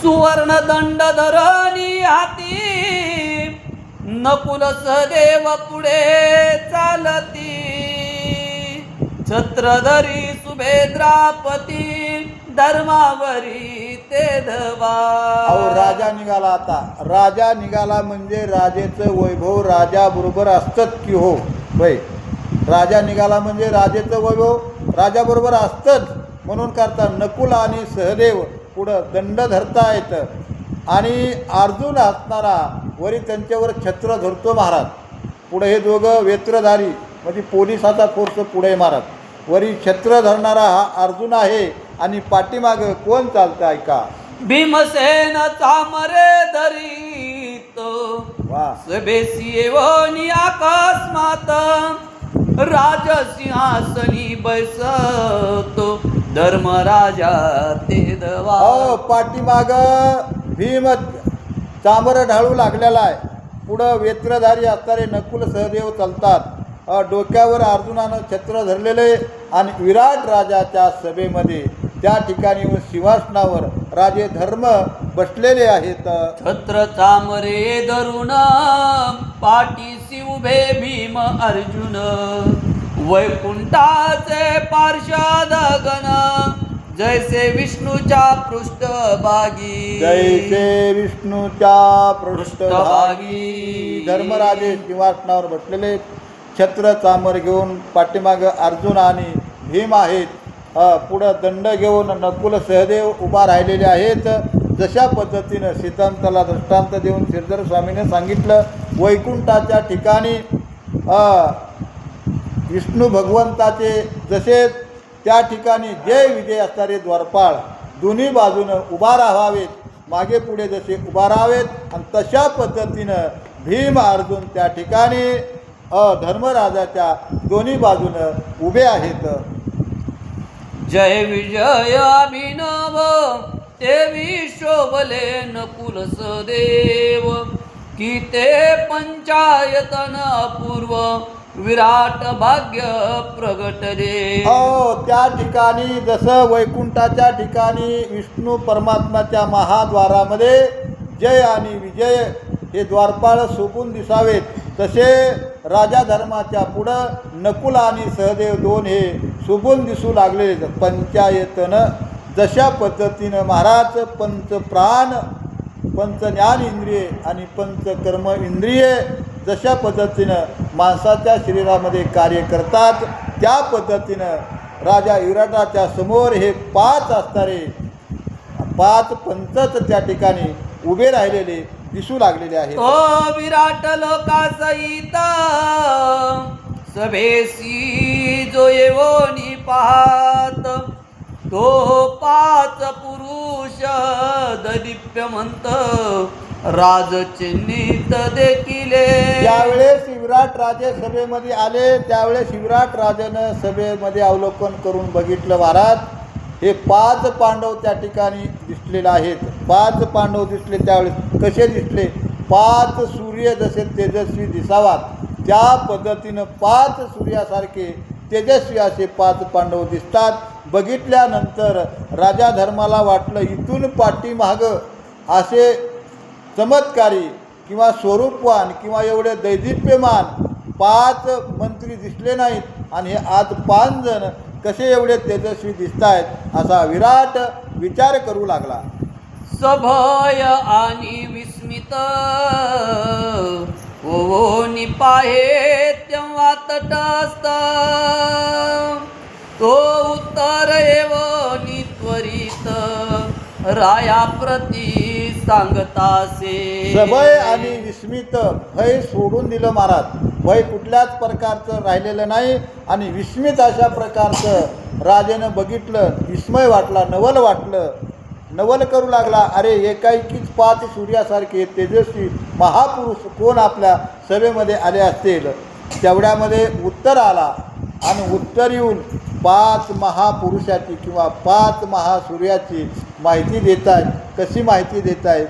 सुवर्ण दंड धरणी हाती नकुल सहदेव पुढे चालती छत्रधरी सुभेद्रापती धर्मावरी ते धवा. अहो राजा निघाला. आता राजा निघाला म्हणजे राजेचं वैभव राजा बरोबर असतंच की हो बाई. राजा निघाला म्हणजे राजेचं वैभव राजा बरोबर असतंच. म्हणून करता नकुल आणि सहदेव पुढं दंड धरता येतं आणि अर्जुन असणारा वरी त्यांच्यावर छत्र धरतो महाराज. पुढे हे दोघं वेत्रधारी म्हणजे पोलिसाचा फोर्स पुढे महाराज. वरी छत्र धरणारा हा अर्जुन आहे आणि पाठीमाग कोण चालतं ऐका. भीमसेन चामरे धरीत वा. सभेसी येवनी अकस्मात राजसिंहासनी बैसतो धर्मराजा ते धवा. पाठीमाग भीम चांबर ढाळू लागलेला आहे. पुढं वेत्रधारी असणारे नकुल सहदेव चालतात. डोक्यावर अर्जुनानं छत्र धरलेले आणि विराट राजाच्या सभेमध्ये त्या ठिकाणी सिंहासनावर राजे धर्म बसलेले आहेत. छत्र चामरे धरून पाठीसी उभे भीम अर्जुन वैकुंठाचे पार्षद गण जैसे विष्णूच्या पृष्ठभागी. जैसे विष्णूच्या पृष्ठभागी. धर्मराजे सिंहासनावर बसलेले छत्र चामर घेऊन पाठीमाग अर्जुन आणि भीम आहेत. पुढं दंड घेऊन नकुल सहदेव उभा राहिलेले आहेत. जशा पद्धतीनं सीतांताला दृष्टांत देऊन श्रीधर स्वामीने सांगितलं वैकुंठाच्या ठिकाणी विष्णू भगवंताचे जसे त्या ठिकाणी जय विजय असणारे द्वारपाळ दोन्ही बाजूनं उभा राहावेत, मागे पुढे जसे उभा राहावेत आणि तशा पद्धतीनं भीम अर्जुन त्या ठिकाणी धर्मराजाच्या दोन्ही बाजूनं उभे आहेत. जय विजय अभिनव तेवी शोभले नकुल सहदेव की ते पंचायतन पूर्व विराट भाग्य प्रगटले. त्या ठिकाणी जसं वैकुंठाच्या ठिकाणी विष्णू परमात्माच्या महाद्वारामध्ये जय आणि विजय हे द्वारपाळ सोपून दिसावेत तसे राजा धर्माच्या पुढं नकुल आणि सहदेव दोन हे शोभून दिसू लागले. पंचायतन जशा पद्धतीनं महाराज पंचप्राण पंचज्ञान इंद्रिये आणि पंचकर्म इंद्रिये जशा पद्धतीनं माणसाच्या शरीरामध्ये कार्य करतात त्या पद्धतीनं राजा विराटाच्या समोर हे पाच असणारे पाच पंचच त्या ठिकाणी उभे राहिलेले दिसू लागलेले आहेत. ओ विराट लोकासहित सभेसी जो येवोनी पाहत तो पाच पुरुष ददीप्यमंत राजचिन्हित देखिले. ज्यावेळेस विराट राजे सभेमध्ये आले त्यावेळेस विराट राजानं सभेमध्ये अवलोकन करून बघितलं महाराज हे पाच पांडव त्या ठिकाणी दिसलेले आहेत. पाच पांडव दिसले त्यावेळेस कसे दिसले. पाच सूर्य जसे तेजस्वी दिसावात त्या पद्धतीनं पाच सूर्यासारखे तेजस्वी असे पाच पांडव दिसतात. बघितल्यानंतर राजा धर्माला वाटलं इथून पाठीमागं असे चमत्कारी किंवा स्वरूपवान किंवा एवढे दैदिप्यमान पाच मंत्री दिसले नाहीत आणि हे आज पाच जण कसे एवढे तेजस्वी दिसत आहेत असा विराट विचार करू लागला. सभय आणि विस्मित ओ निपाहे तेव्हा तटस्थ तो उत्तर एव त्वरित राया प्रती सांगतासे. सभय आणि विस्मित भय सोडून दिलं महाराज. भय कुठल्याच प्रकारचं राहिलेलं नाही आणि विस्मित अशा प्रकारचं राजानं बघितलं. विस्मय वाटला, नवल वाटलं, नवल करू लागला. अरे एकाएकीच पाच सूर्यासारखे तेजस्वी महापुरुष कोण आपल्या सभेमध्ये आले असतील. तेवढ्यामध्ये उत्तर आला आणि उत्तर येऊन पाच महापुरुषाची किंवा पाच महासूर्याची माहिती देत आहेत. कशी माहिती देत आहेत